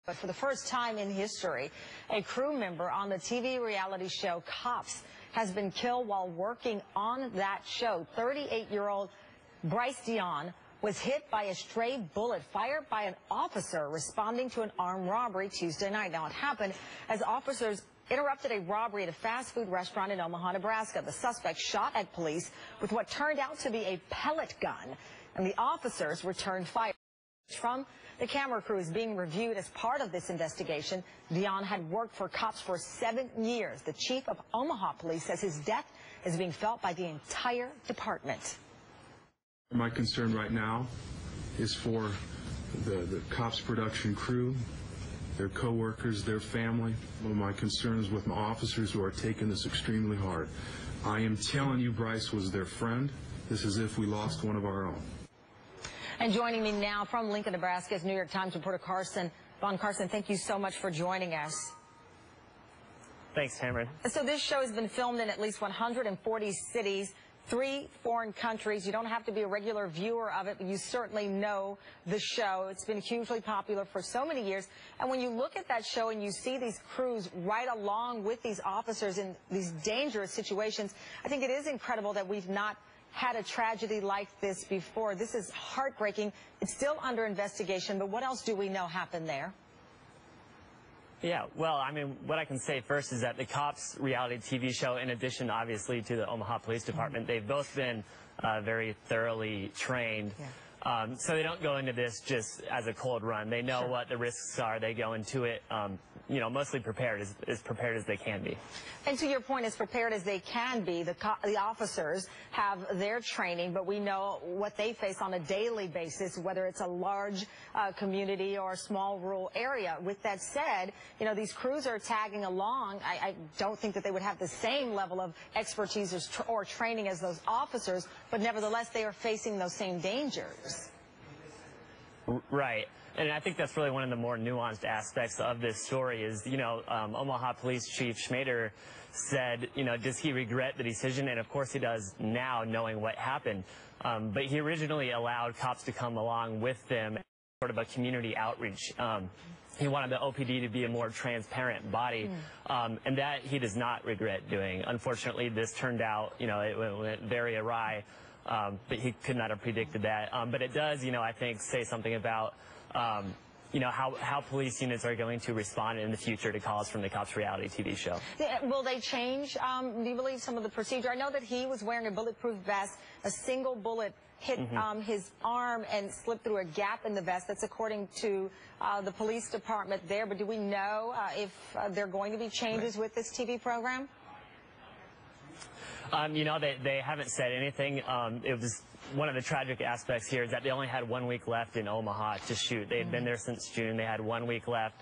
But for the first time in history, a crew member on the TV reality show Cops has been killed while working on that show. 38-year-old Bryce Dion was hit by a stray bullet fired by an officer responding to an armed robbery Tuesday night. Now, it happened as officers interrupted a robbery at a fast food restaurant in Omaha, Nebraska. The suspect shot at police with what turned out to be a pellet gun, and the officers returned fire. From the camera crew is being reviewed as part of this investigation. Dion had worked for Cops for 7 years. The chief of Omaha Police says his death is being felt by the entire department. My concern right now is for the Cops production crew, their co-workers, their family. One of my concerns with my officers who are taking this extremely hard. I am telling you, Bryce was their friend. This is if we lost one of our own. And joining me now from Lincoln, Nebraska is New York Times reporter Carson. Von Carson, thank you so much for joining us. Thanks, Cameron. So this show has been filmed in at least 140 cities, 3 foreign countries. You don't have to be a regular viewer of it, but you certainly know the show. It's been hugely popular for so many years. And when you look at that show and you see these crews right along with these officers in these dangerous situations, I think it is incredible that we've not had a tragedy like this before. This is heartbreaking. It's still under investigation, but what else do we know happened there? Yeah, well, I mean, what I can say first is that the Cops reality TV show, in addition, obviously, to the Omaha Police Department, they've both been very thoroughly trained. Yeah. So they don't go into this just as a cold run. They know what the risks are. They go into it, you know, mostly prepared, as prepared as they can be. And to your point, as prepared as they can be, the officers have their training, but we know what they face on a daily basis, whether it's a large community or a small rural area. With that said, you know, these crews are tagging along. I don't think that they would have the same level of expertise or training as those officers, but nevertheless, they are facing those same dangers. Right. And I think that's really one of the more nuanced aspects of this story is, you know, Omaha Police Chief Schmader said, you know, does he regret the decision? And of course he does now, knowing what happened. But he originally allowed cops to come along with them, sort of a community outreach. He wanted the OPD to be a more transparent body, and that he does not regret doing. Unfortunately, this turned out, you know, it went very awry. But he could not have predicted that. But it does, you know, I think say something about, you know, how police units are going to respond in the future to calls from the Cops reality TV show. Will they change, do you believe, some of the procedure? I know that he was wearing a bulletproof vest. A single bullet hit his arm and slipped through a gap in the vest. That's according to the police department there. But do we know if there are going to be changes with this TV program? You know, they haven't said anything. It was one of the tragic aspects here is that they only had 1 week left in Omaha to shoot. They had been there since June. They had 1 week left.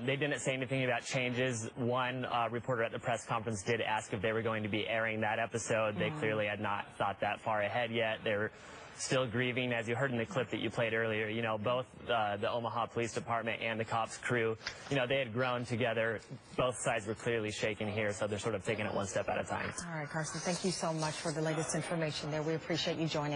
They didn't say anything about changes. One reporter at the press conference did ask if they were going to be airing that episode. They clearly had not thought that far ahead yet. They're still grieving, as you heard in the clip that you played earlier. You know, both the Omaha Police Department and the Cops crew, you know, they had grown together. Both sides were clearly shaken here, so they're sort of taking it one step at a time. All right, Carson, thank you so much for the latest information there. We appreciate you joining.